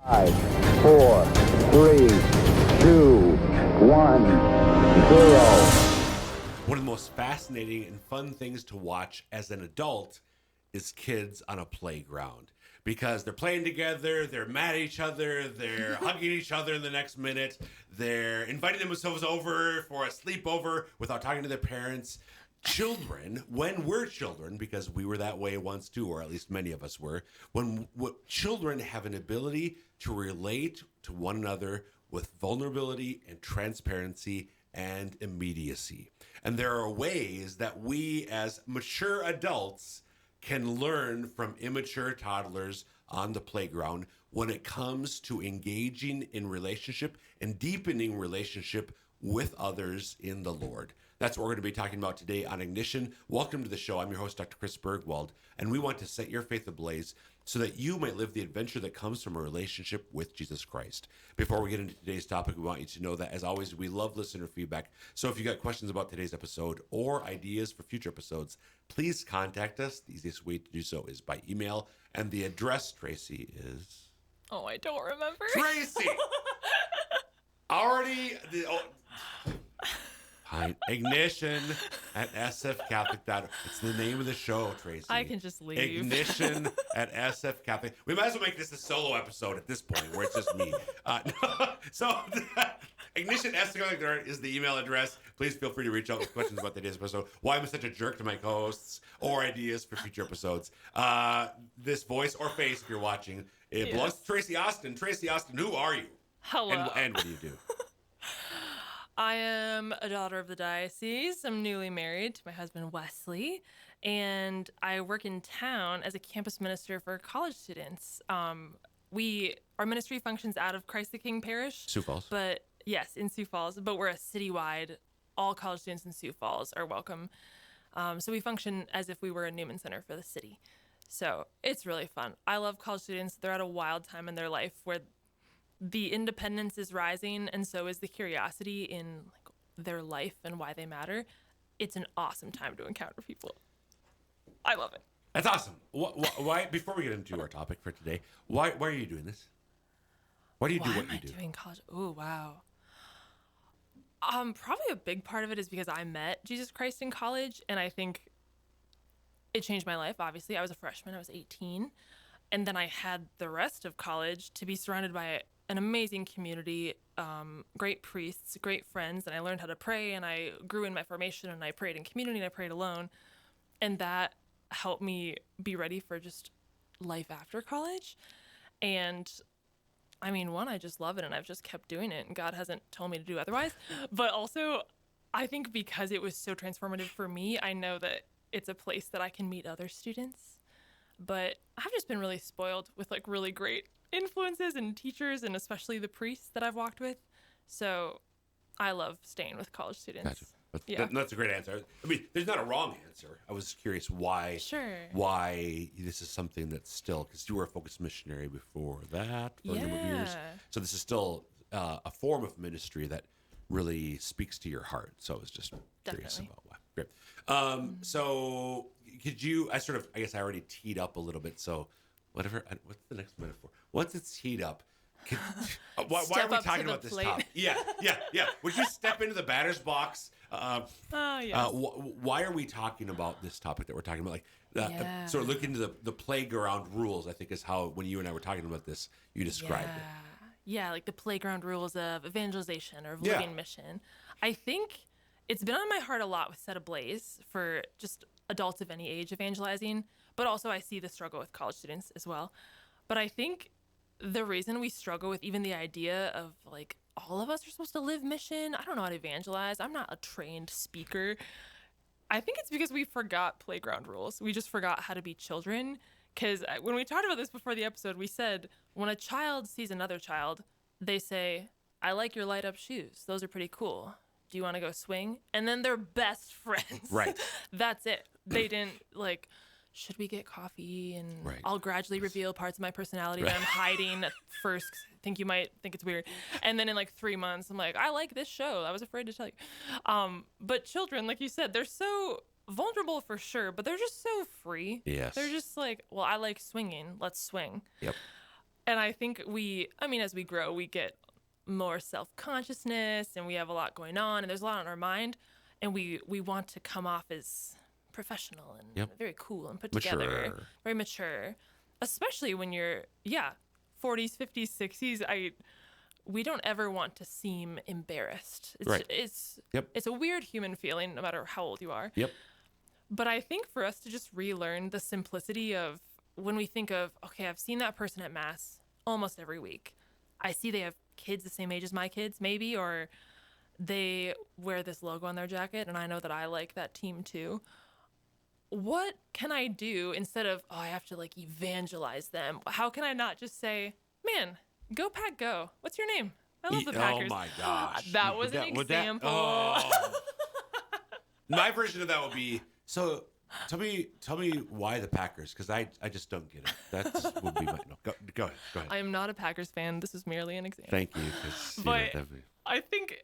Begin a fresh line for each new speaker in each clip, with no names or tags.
5, 4, 3, 2, 1, 0.
One of the most fascinating and fun things to watch as an adult is kids on a playground, because they're playing together, they're mad at each other, they're hugging each other in the next minute, they're inviting themselves over for a sleepover without talking to their parents. Children, when we're children, because we were that way once too, or at least many of us were, children have an ability to relate to one another with vulnerability and transparency and immediacy. And there are ways that we as mature adults can learn from immature toddlers on the playground when it comes to engaging in relationship and deepening relationship with others in the Lord. That's what we're going to be talking about today on Ignition. Welcome to the show. I'm your host, Dr. Chris Bergwald, and we want to set your faith ablaze so that you might live the adventure that comes from a relationship with Jesus Christ. Before we get into today's topic, we want you to know that, as always, we love listener feedback. So if you got questions about today's episode or ideas for future episodes, please contact us. The easiest way to do so is by email, and the address, Tracy, is...
Oh, I don't remember.
Tracy! Already... Ignition at sfcatholic.org. It's the name of the show, Tracy.
I can just leave.
Ignition at sfcatholic. We might as well make this a solo episode at this point, where it's just me. So Ignition at sfcatholic.org is the email address. Please feel free to reach out with questions about today's episode, why I'm such a jerk to my co-hosts, or ideas for future episodes. This voice or face, if you're watching, it belongs to Traci Austin. Traci Austin, who are you?
Hello.
And what do you do?
I am a daughter of the diocese. I'm newly married to my husband, Wesley, and I work in town as a campus minister for college students. Our ministry functions out of Christ the King Parish.
Sioux Falls.
But yes, in Sioux Falls, but we're a citywide, all college students in Sioux Falls are welcome. So we function as if we were a Newman Center for the city. So it's really fun. I love college students. They're at a wild time in their life where the independence is rising, and so is the curiosity in their life and why they matter. It's an awesome time to encounter people. I love it.
That's awesome. Why? Before we get into our topic for today, why are you doing this? Why do you do what you do?
Doing college? Oh, wow. Probably a big part of it is because I met Jesus Christ in college, and I think it changed my life. Obviously, I was a freshman. I was 18, and then I had the rest of college to be surrounded by an amazing community, great priests, great friends, and I learned how to pray, and I grew in my formation, and I prayed in community, and I prayed alone, and that helped me be ready for just life after college. And I mean, one, I just love it, and I've just kept doing it, and God hasn't told me to do otherwise. But also, I think because it was so transformative for me, I know that it's a place that I can meet other students. But I've just been really spoiled with really great influences and teachers, and especially the priests that I've walked with. So I love staying with college students.
Gotcha. That's a great answer. I mean, there's not a wrong answer. I was curious why this is something that's still, because you were a focused missionary before that for a number of years. So this is still a form of ministry that really speaks to your heart. So I was just curious about why. Great. So could you, I guess I already teed up a little bit. So what's the next metaphor? Once it's teed up, why are we talking about this topic? Yeah. Would you step into the batter's box?
Yes.
Why are we talking about this topic that we're talking about? Sort of look into the playground rules, I think is how, when you and I were talking about this, you described it.
Yeah, like the playground rules of evangelization or of living mission. I think it's been on my heart a lot with Set Ablaze for just adults of any age evangelizing, but also I see the struggle with college students as well. But I think the reason we struggle with even the idea of all of us are supposed to live mission, I don't know how to evangelize, I'm not a trained speaker. I think it's because we forgot playground rules. We just forgot how to be children. Because when we talked about this before the episode, we said when a child sees another child, they say, I like your light up shoes. Those are pretty cool. Do you want to go swing? And then they're best friends.
Right.
That's it. They didn't should we get coffee? And I'll gradually reveal parts of my personality that I'm hiding at first. I think you might think it's weird. And then in 3 months, I'm I like this show. I was afraid to tell you. But children, like you said, they're so vulnerable for sure, but they're just so free.
Yes.
They're just well, I like swinging. Let's swing.
Yep.
And I think as we grow, we get more self-consciousness and we have a lot going on and there's a lot on our mind. And we want to come off as professional and very cool and put together, very mature, especially when you're, 40s, 50s, 60s. We don't ever want to seem embarrassed. It's a weird human feeling no matter how old you are.
Yep.
But I think for us to just relearn the simplicity of when we think of, okay, I've seen that person at Mass almost every week. I see they have kids the same age as my kids, maybe, or they wear this logo on their jacket, and I know that I like that team too. What can I do instead of, I have to like evangelize them? How can I not just say, man, go Pack Go. What's your name? I love the Packers.
Oh my gosh.
That was an example.
My version of that would be, so tell me why the Packers, because I just don't get it. That would be my, no, go ahead.
I am not a Packers fan. This is merely an example.
Thank you.
But I think,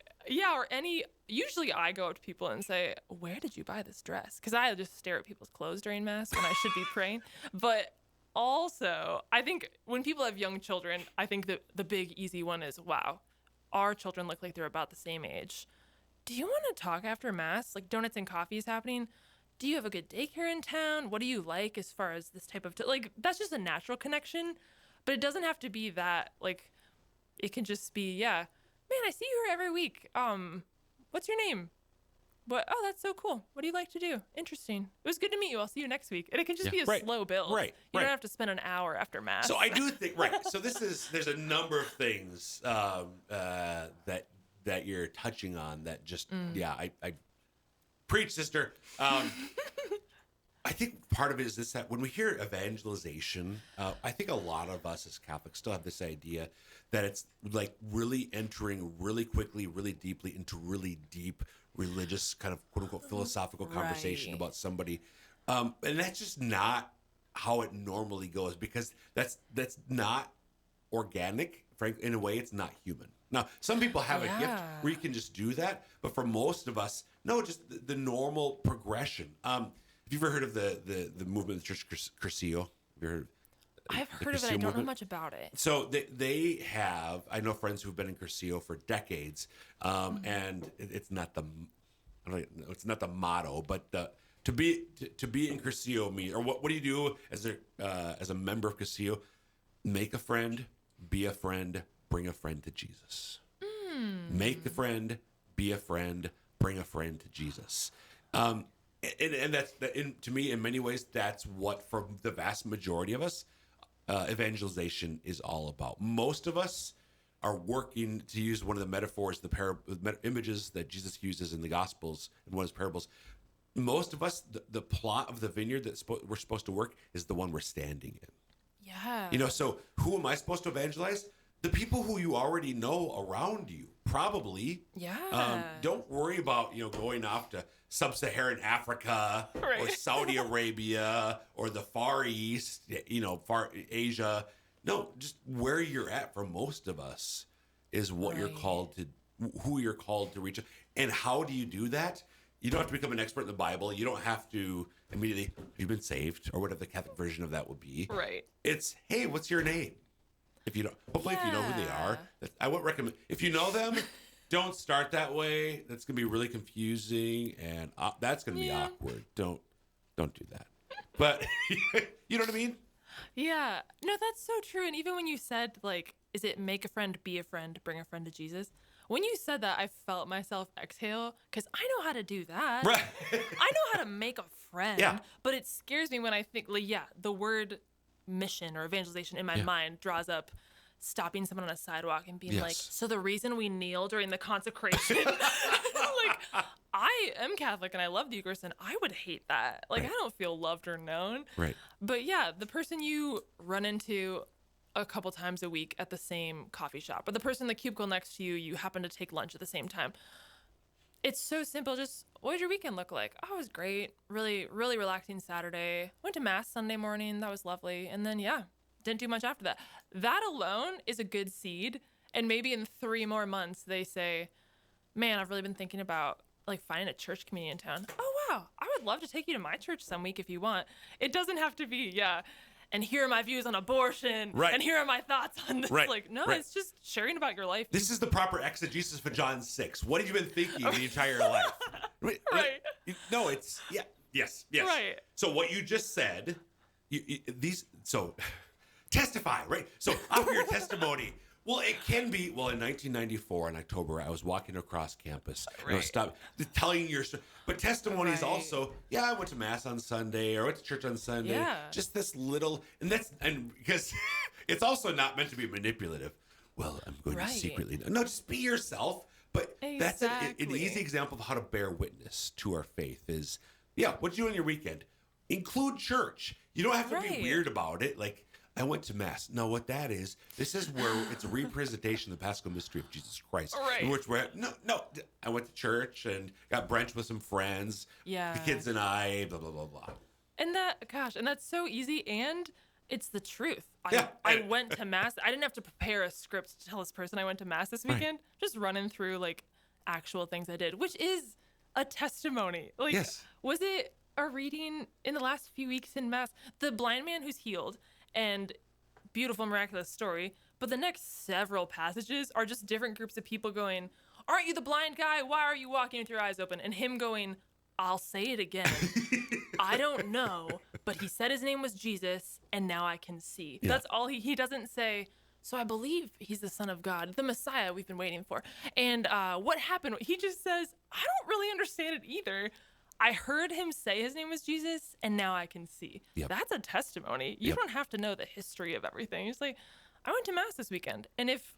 usually I go up to people and say, where did you buy this dress? Because I just stare at people's clothes during Mass when I should be praying. But also, I think when people have young children, I think that the big easy one is, wow, our children look like they're about the same age. Do you want to talk after Mass? Like donuts and coffee is happening. Do you have a good daycare in town? What do you like as far as this type of, that's just a natural connection, but it doesn't have to be that, like, it can just be, man, I see you here every week. What's your name? What? Oh, that's so cool. What do you like to do? Interesting. It was good to meet you. I'll see you next week. And it can just be a slow build.
Right.
You don't have to spend an hour after Mass.
So I do think, so there's a number of things that you're touching on that just, I preach, sister. I think part of it is this, that when we hear evangelization, I think a lot of us as Catholics still have this idea that it's like really entering really quickly, really deeply into really deep religious kind of quote unquote philosophical conversation about somebody. And that's just not how it normally goes, because that's not organic. Frankly, in a way, it's not human. Now, some people have a gift where you can just do that, but for most of us, no, just the normal progression. Have you ever heard of the movement of the Church Cursillo?
I've heard of it. I don't know much about it.
So they have, I know friends who've been in Cursillo for decades, and it's not the motto, but to be in Cursillo means, or what do you do as a member of Cursillo? Make a friend, be a friend, bring a friend to Jesus. Make a friend, be a friend, bring a friend to Jesus. And that's to me, in many ways, that's what, for the vast majority of us, evangelization is all about. Most of us are working, to use one of the metaphors, the images that Jesus uses in the Gospels, in one of his parables. Most of us, the plot of the vineyard that we're supposed to work is the one we're standing in.
Yeah.
So who am I supposed to evangelize? The people who you already know around you, probably.
Yeah.
Don't worry about, going off to sub-Saharan Africa or Saudi Arabia or the Far East, Far Asia. No, just where you're at for most of us is what you're called to, who you're called to reach. And how do you do that? You don't have to become an expert in the Bible. You don't have to immediately, have you been saved, or whatever the Catholic version of that would be.
Right.
It's, hey, what's your name? If you don't, hopefully if you know who they are, I would recommend, if you know them, don't start that way. That's going to be really confusing, and that's going to be awkward. Don't do that. But you know what I mean?
Yeah. No, that's so true. And even when you said, like, is it make a friend, be a friend, bring a friend to Jesus? When you said that, I felt myself exhale, because I know how to do that.
Right.
I know how to make a friend.
Yeah.
But it scares me when I think, the word mission or evangelization in my mind draws up stopping someone on a sidewalk and being like, so the reason we kneel during the consecration, like, I am Catholic and I love the Eucharist, and I would hate that. Like, I don't feel loved or known.
Right.
But the person you run into a couple times a week at the same coffee shop, or the person in the cubicle next to you, you happen to take lunch at the same time. It's so simple. Just, what did your weekend look like? Oh, it was great. Really, really relaxing Saturday. Went to Mass Sunday morning. That was lovely. And then, didn't do much after that. That alone is a good seed. And maybe in 3 more months, they say, man, I've really been thinking about, like, finding a church community in town. Oh, wow. I would love to take you to my church some week if you want. It doesn't have to be, and here are my views on abortion,
Right.
and here are my thoughts on this.
Right.
Like, no,
Right.
it's just sharing about your life.
This is the proper exegesis for John 6. What have you been thinking the entire life?
Right.
No, it's yes.
Right.
So what you just said, testify, right? So offer your testimony. Well, it can be. Well, in 1994, in October, I was walking across campus. And I was telling your story. But testimony is also, I went to mass on Sunday or went to church on Sunday.
Yeah.
Just this little, and because it's also not meant to be manipulative. Well, I'm going to secretly. No, just be yourself. But that's an easy example of how to bear witness to our faith is, what you do on your weekend. Include church. You don't have to be weird about it. Like, I went to mass. No, what that is, this is where it's a representation of the Paschal mystery of Jesus Christ.
Right.
In which I went to church and got brunch with some friends.
Yeah.
The kids and I, blah, blah, blah, blah.
And that's so easy, and it's the truth.
Yeah.
I went to mass. I didn't have to prepare a script to tell this person I went to mass this weekend. Just running through like actual things I did, which is a testimony. Like, was it a reading in the last few weeks in mass? The blind man who's healed, and beautiful, miraculous story. But the next several passages are just different groups of people going, "Aren't you the blind guy? Why are you walking with your eyes open?" And him going, "I'll say it again. I don't know, but he said his name was Jesus, and now I can see." That's all he doesn't say. So I believe he's the Son of God, the Messiah we've been waiting for. And what happened? He just says, "I don't really understand it either. I heard him say his name was Jesus, and now I can see." That's a testimony. You don't have to know the history of everything. You're just like, I went to mass this weekend. And if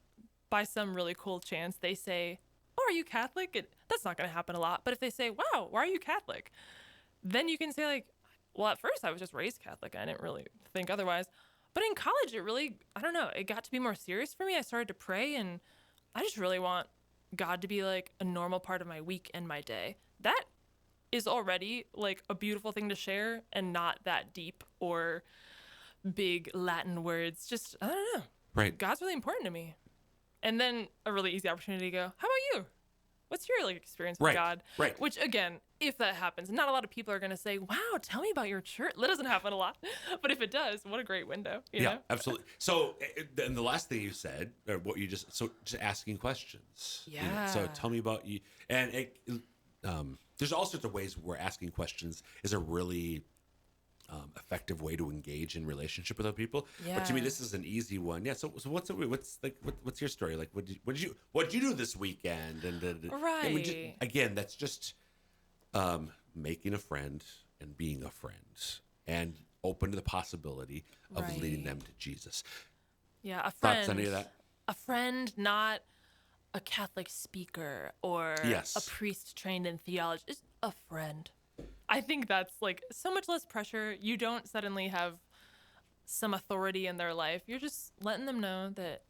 by some really cool chance they say, "Oh, are you Catholic?" That's not going to happen a lot. But if they say, "Wow, why are you Catholic?" Then you can say like, "Well, at first I was just raised Catholic. I didn't really think otherwise." But in college, it really, I don't know, it got to be more serious for me. I started to pray, and I just really want God to be like a normal part of my week and my day. That is already like a beautiful thing to share, and not that deep or big Latin words. Just, I don't know.
Right.
God's really important to me. And then a really easy opportunity to go, "How about you? What's your like experience with God?"
Right.
Which again, if that happens, not a lot of people are going to say, "Wow, tell me about your church." That doesn't happen a lot. But if it does, what a great window. You know?
Absolutely. So, and the last thing you said, or what you just asking questions.
Yeah.
So tell me about you. And there's all sorts of ways where asking questions is a really effective way to engage in relationship with other people. But to me, this is an easy one. Yeah. So what's your story? Like, what did you do this weekend? And again, that's just making a friend and being a friend and open to the possibility of leading them to Jesus.
Yeah. A friend.
Thoughts on any of that?
A friend, not a Catholic speaker or a priest trained in theology. Just a friend. I think that's like so much less pressure. You don't suddenly have some authority in their life. You're just letting them know that,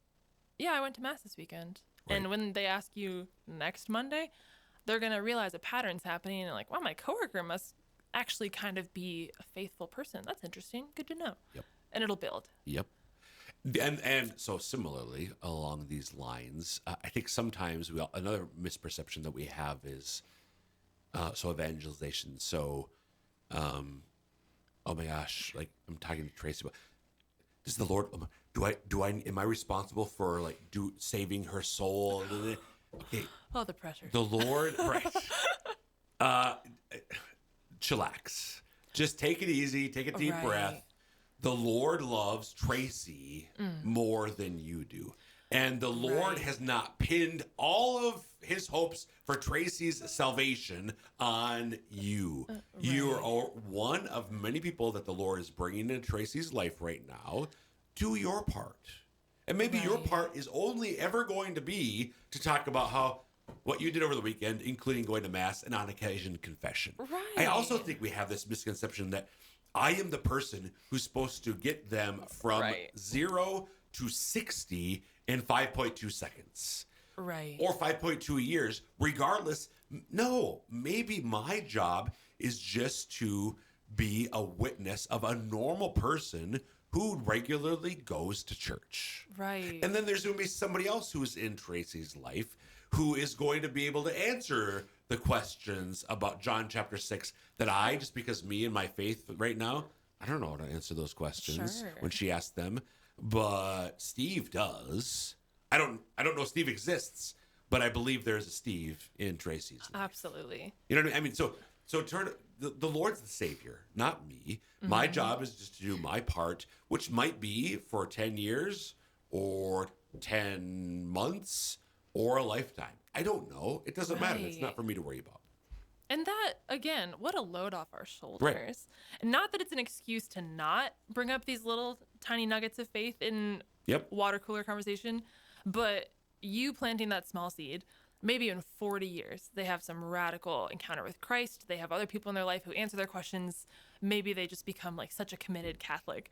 I went to mass this weekend. Right. And when they ask you next Monday, they're going to realize a pattern's happening and like, wow, my coworker must actually kind of be a faithful person. That's interesting. Good to know. Yep. And it'll build.
Yep. And so similarly along these lines, I think sometimes another misperception that we have is evangelization. So, oh my gosh, like I'm talking to Traci about, does the Lord, am I responsible for like saving her soul? Okay.
Oh, the pressure.
The Lord, right. Chillax. Just take it easy. Take a deep breath. The Lord loves Traci more than you do. And the Lord has not pinned all of his hopes for Traci's salvation on you. You are one of many people that the Lord is bringing into Traci's life right now. Do your part. And maybe your part is only ever going to be to talk about what you did over the weekend, including going to mass and on occasion confession. Right. I also think we have this misconception that I am the person who's supposed to get them from 0 to 60 in 5.2 seconds. Right. Or 5.2 years. Regardless, no, maybe my job is just to be a witness of a normal person who regularly goes to church. Right. And then there's going to be somebody else who's in Traci's life who is going to be able to answer the questions about John chapter 6 that just because me and my faith right now, I don't know how to answer those questions
Sure.
when she asked them, but Steve does. I don't know if Steve exists, but I believe there's a Steve in Tracy's life.
Absolutely.
You know what I mean? So the Lord's the Savior, not me. My job is just to do my part, which might be for 10 years or 10 months or a lifetime. I don't know. It doesn't matter. It's not
Right.
for me to worry about.
And that, again, what a load off our shoulders. And not that it's an excuse to not bring up these little tiny nuggets of faith in
Yep.
water cooler conversation, but you planting that small seed, maybe in 40 years, they have some radical encounter with Christ. They have other people in their life who answer their questions. Maybe they just become like such a committed Catholic.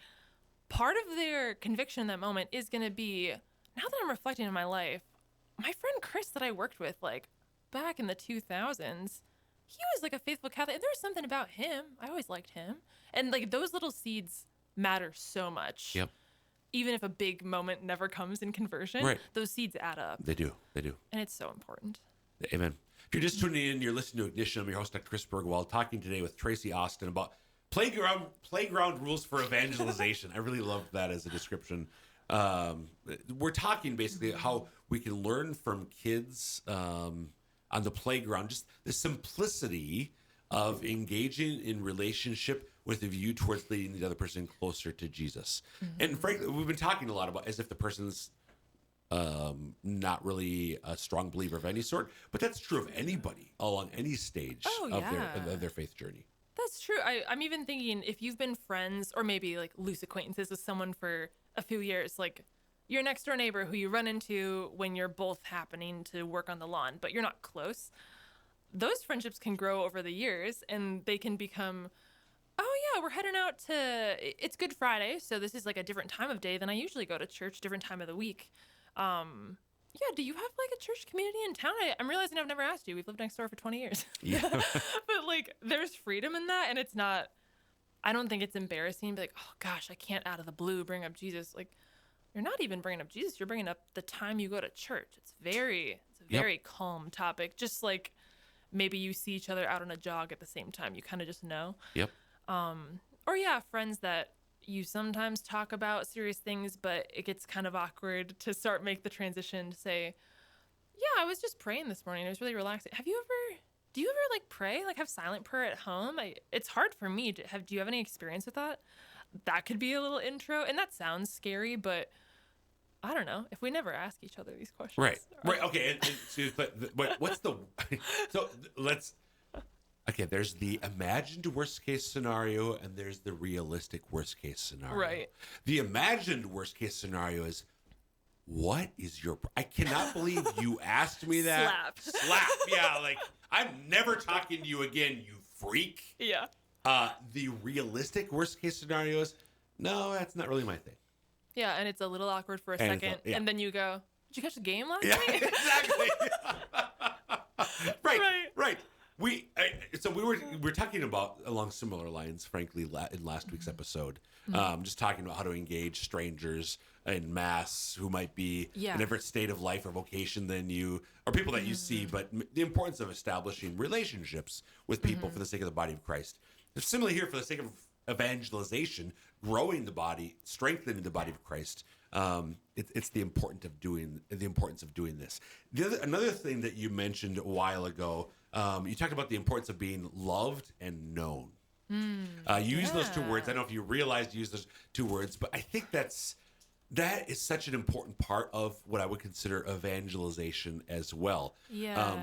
Part of their conviction in that moment is going to be, now that I'm reflecting on my life, my friend Chris that I worked with, like back in the 2000s, he was like a faithful Catholic. There was something about him. I always liked him. And like those little seeds matter so much.
Yep.
Even if a big moment never comes in conversion,
Right.
those seeds add up.
They do.
And it's so important.
Amen. If you're just tuning in, you're listening to Ignition. I'm your host, Dr. Chris Bergwald, talking today with Traci Austin about playground rules for evangelization. I really loved that as a description. We're talking basically how we can learn from kids on the playground, just the simplicity of engaging in relationship with a view towards leading the other person closer to Jesus. And frankly, we've been talking a lot about as if the person's not really a strong believer of any sort, but that's true of anybody along any stage of their faith journey.
That's true. I'm even thinking if you've been friends or maybe like loose acquaintances with someone for a few years, like your next door neighbor who you run into when you're both happening to work on the lawn, but you're not close. Those friendships can grow over the years and they can become, oh yeah, we're heading out to, it's Good Friday. So this is like a different time of day than I usually go to church, different time of the week. Yeah, do you have like a church community in town? I'm realizing I've never asked you. We've lived next door for 20 years.
Yeah.
But like there's freedom in that and it's not, I don't think it's embarrassing to be like, oh gosh, I can't out of the blue bring up Jesus. Like you're not even bringing up Jesus. You're bringing up the time you go to church. It's a very calm topic. Just like maybe you see each other out on a jog at the same time. You kind of just know.
Yep.
Or yeah, friends that you sometimes talk about serious things, but it gets kind of awkward to make the transition to say, yeah, I was just praying this morning. It was really relaxing. Do you ever like pray, like have silent prayer at home? It's hard for me do you have any experience with that? That could be a little intro. And that sounds scary, but I don't know if we never ask each other these questions.
Right. Okay. But what's the, okay, there's the imagined worst case scenario and there's the realistic worst case scenario.
Right.
The imagined worst case scenario is, what is I cannot believe you asked me that. Slap. Yeah. Like, I'm never talking to you again, you freak.
Yeah.
The realistic worst case scenario is, no, that's not really my thing.
Yeah. And it's a little awkward for a
And
second.
yeah.
And then you go, did you catch the game last
Yeah,
night?
exactly. Right. We were talking about along similar lines, frankly, in last week's episode. Just talking about how to engage strangers in mass who might be in a different state of life or vocation than you, or people that you see, but the importance of establishing relationships with people for the sake of the body of Christ. Similarly here, for the sake of evangelization, growing the body, strengthening the body of Christ. It's the importance of doing this. Another thing that you mentioned a while ago, you talked about the importance of being loved and known. You use those two words. I don't know if you realized you used those two words, but I think that is such an important part of what I would consider evangelization as well.
Yeah.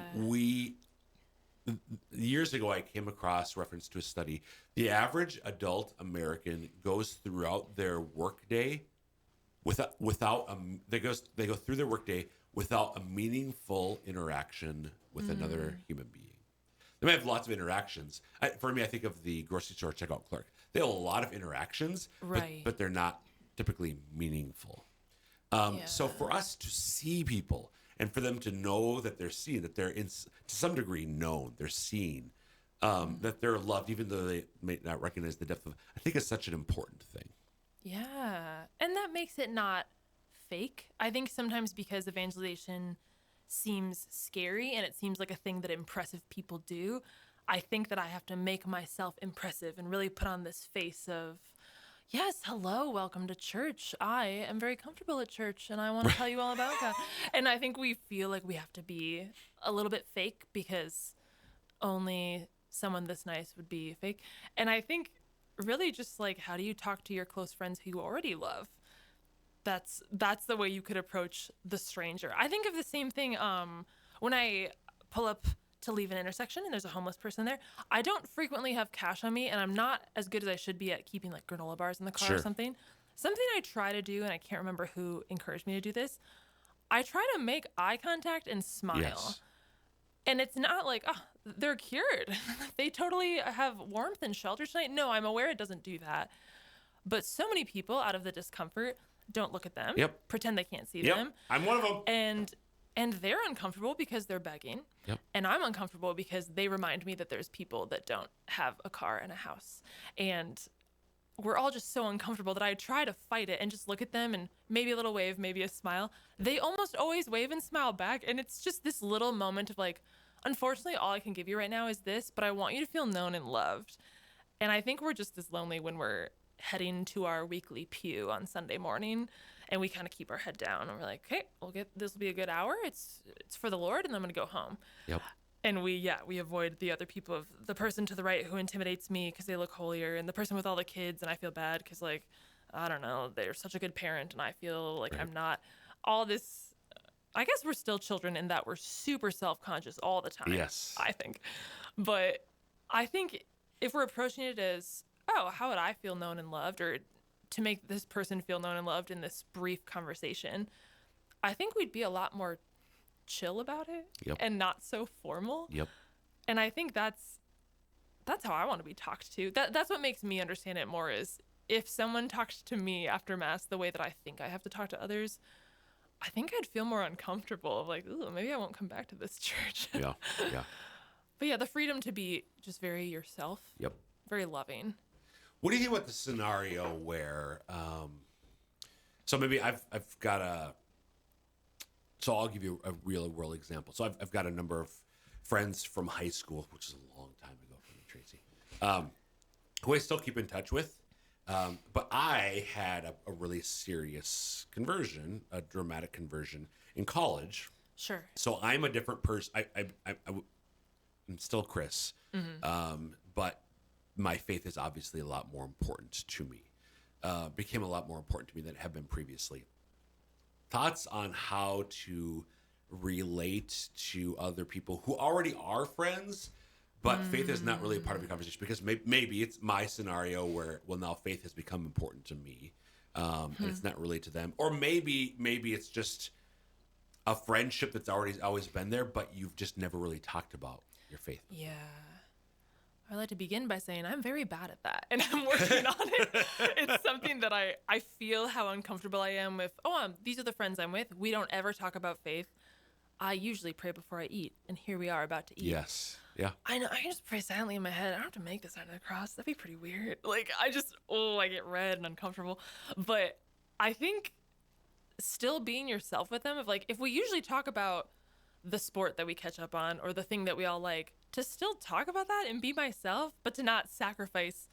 Years ago, I came across reference to a study. The average adult American goes throughout their workday they go through their workday without a meaningful interaction with another human being. They might have lots of interactions. For me, I think of the grocery store checkout clerk. They have a lot of interactions,
Right.
but they're not typically meaningful. So for us to see people and for them to know that they're seen, that they're to some degree known, they're seen, that they're loved, even though they may not recognize the depth of, I think it's such an important thing.
Yeah. And that makes it not fake. I think sometimes because evangelization seems scary and it seems like a thing that impressive people do, I think that I have to make myself impressive and really put on this face of Yes, hello, welcome to church. I am very comfortable at church and I want to tell you all about God. And I think we feel like we have to be a little bit fake because only someone this nice would be fake. And I think really just like, how do you talk to your close friends who you already love? That's the way you could approach the stranger. I think of the same thing when I pull up to leave an intersection and there's a homeless person there. I don't frequently have cash on me, and I'm not as good as I should be at keeping like granola bars in the car or something. Something I try to do, and I can't remember who encouraged me to do this, I try to make eye contact and smile.
Yes.
And it's not like, oh, they're cured. They totally have warmth and shelter tonight. No, I'm aware it doesn't do that. But so many people, out of the discomfort, don't look at them, pretend they can't see them.
I'm one of them.
And they're uncomfortable because they're begging. And I'm uncomfortable because they remind me that there's people that don't have a car and a house. And we're all just so uncomfortable that I try to fight it and just look at them and maybe a little wave, maybe a smile. They almost always wave and smile back. And it's just this little moment of like, unfortunately, all I can give you right now is this, but I want you to feel known and loved. And I think we're just as lonely when we're heading to our weekly pew on Sunday morning and we kind of keep our head down and we're like, hey, this will be a good hour. It's for the Lord, and I'm going to go home. And we avoid the other people, of the person to the right who intimidates me because they look holier, and the person with all the kids, and I feel bad because, like, I don't know, they're such a good parent and I feel like I'm not. All this, I guess we're still children in that we're super self-conscious all the time.
Yes.
I think. But I think if we're approaching it as, oh, how would I feel known and loved, or to make this person feel known and loved in this brief conversation, I think we'd be a lot more chill about it and not so formal. And I think that's how I want to be talked to. That's what makes me understand it more, is if someone talks to me after Mass the way that I think I have to talk to others, I think I'd feel more uncomfortable, of like, ooh, maybe I won't come back to this church. But yeah, the freedom to be just very yourself. Very loving.
What do you think about the scenario where, so maybe I've got so I'll give you a real world example. So I've got a number of friends from high school, which is a long time ago for me, Tracy, who I still keep in touch with. But I had a really serious conversion, a dramatic conversion in college.
Sure.
So I'm a different person. I'm still Chris, but my faith is obviously a lot more important to me. Became a lot more important to me than it had been previously. Thoughts on how to relate to other people who already are friends, but faith is not really a part of the conversation, because maybe it's my scenario where, well, now faith has become important to me, and it's not related to them. Or maybe it's just a friendship that's always been there, but you've just never really talked about your faith.
Yeah. I'd like to begin by saying I'm very bad at that, and I'm working on it. It's something that I feel how uncomfortable I am with, these are the friends I'm with. We don't ever talk about faith. I usually pray before I eat, and here we are about to eat.
Yes. Yeah. I
know. I can just pray silently in my head. I don't have to make the sign of the cross. That'd be pretty weird. Like, I get red and uncomfortable. But I think still being yourself with them, of like, if we usually talk about the sport that we catch up on or the thing that we all like, to still talk about that and be myself, but to not sacrifice.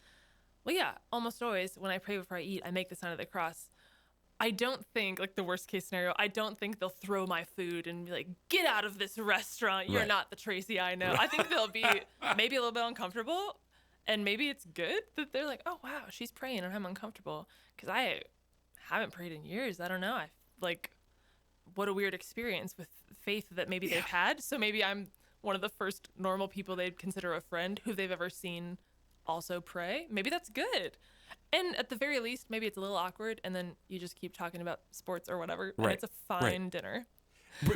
Well, yeah, almost always when I pray before I eat, I make the sign of the cross. I don't think, like, the worst case scenario, I don't think they'll throw my food and be like, get out of this restaurant. You're not the Tracy I know. I think they'll be maybe a little bit uncomfortable, and maybe it's good that they're like, oh, wow, she's praying and I'm uncomfortable, because I haven't prayed in years. I don't know. What a weird experience with faith that maybe they've had. So maybe I'm one of the first normal people they'd consider a friend who they've ever seen also pray. Maybe that's good. And at the very least, maybe it's a little awkward, and then you just keep talking about sports or whatever, and it's a fine dinner.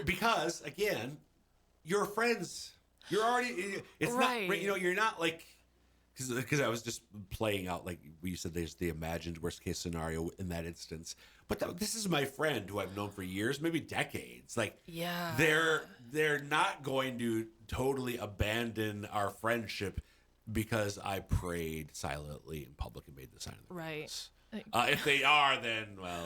Because,
again, you're friends. You're already, it's not, you're not like, because I was just playing out, like you said, there's the imagined worst case scenario in that instance. But this is my friend who I've known for years, maybe decades. Like, they're not going to totally abandon our friendship because I prayed silently in public and made the sign of the cross. If they are, then, well,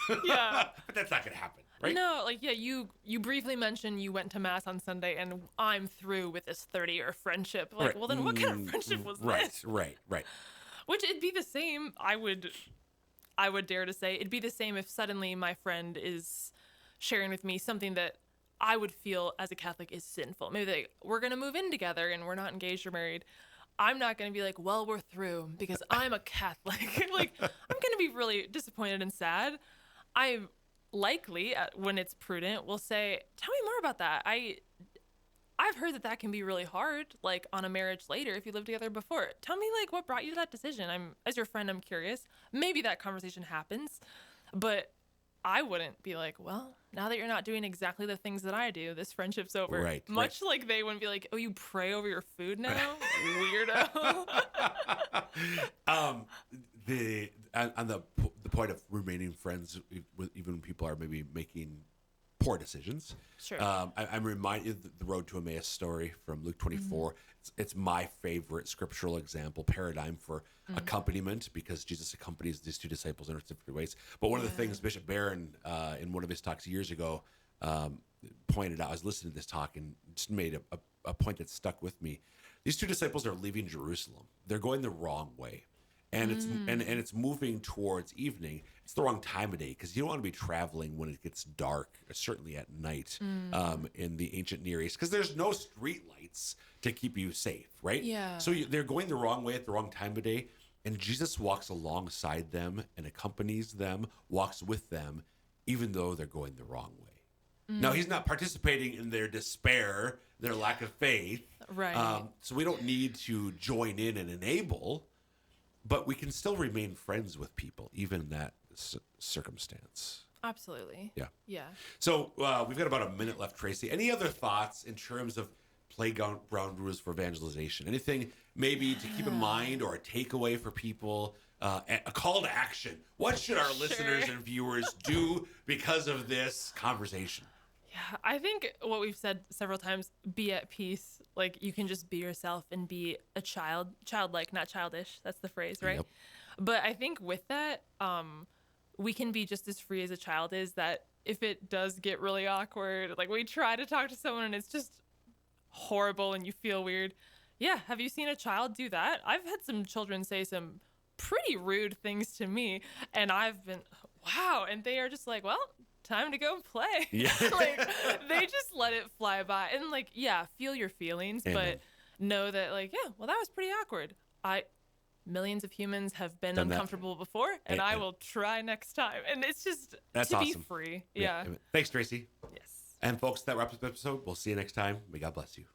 but that's not going to happen, right?
No, you briefly mentioned you went to Mass on Sunday, and I'm through with this 30-year friendship. Like, well, then what kind of friendship was this?
Right.
Which it'd be the same. I would dare to say it'd be the same if suddenly my friend is sharing with me something that I would feel as a Catholic is sinful. Maybe we're going to move in together and we're not engaged or married. I'm not going to be like, well, we're through because I'm a Catholic. Like, I'm going to be really disappointed and sad. I likely, when it's prudent, will say, tell me more about that. I've heard that can be really hard, like on a marriage later if you lived together before. Tell me like what brought you to that decision. As your friend, I'm curious. Maybe that conversation happens, but I wouldn't be like, well, now that you're not doing exactly the things that I do, this friendship's over.
Right.
Much like they wouldn't be like, oh, you pray over your food now? Weirdo.
On the point of remaining friends, even when people are maybe making poor decisions.
Sure.
I'm reminded of the Road to Emmaus story from Luke 24. It's my favorite scriptural example, paradigm for accompaniment, because Jesus accompanies these two disciples in different ways. But one of the things Bishop Barron, in one of his talks years ago, pointed out, I was listening to this talk and just made a point that stuck with me. These two disciples are leaving Jerusalem. They're going the wrong way. And it's moving towards evening. It's the wrong time of day because you don't want to be traveling when it gets dark, certainly at night, in the ancient Near East, because there's no street lights to keep you safe, right?
Yeah.
So they're going the wrong way at the wrong time of day, and Jesus walks alongside them and accompanies them, walks with them, even though they're going the wrong way. Now, he's not participating in their despair, their lack of faith.
Right.
So we don't need to join in and enable. But we can still remain friends with people, even in that circumstance.
Absolutely.
Yeah.
Yeah.
So we've got about a minute left, Tracy. Any other thoughts in terms of playground rules for evangelization? Anything maybe to keep in mind or a takeaway for people? A call to action. What should our listeners and viewers do because of this conversation?
Yeah, I think what we've said several times, be at peace. Like, you can just be yourself and be a childlike, not childish. That's the phrase, right?
Yep.
But I think with that, we can be just as free as a child is, that if it does get really awkward, like we try to talk to someone and it's just horrible and you feel weird. Yeah, have you seen a child do that? I've had some children say some pretty rude things to me and I've been, wow. And they are just like, well, time to go play.
Yeah.
Like, they just let it fly by. And like, yeah, feel your feelings,
Amen.
but know that like, yeah, well, that was pretty awkward. Millions of humans have been
Done
uncomfortable before, and I will try next time. And it's just
That's
to
awesome.
be free. Yeah.
Thanks, Tracy.
Yes.
And folks, that wraps up the episode. We'll see you next time. May God bless you.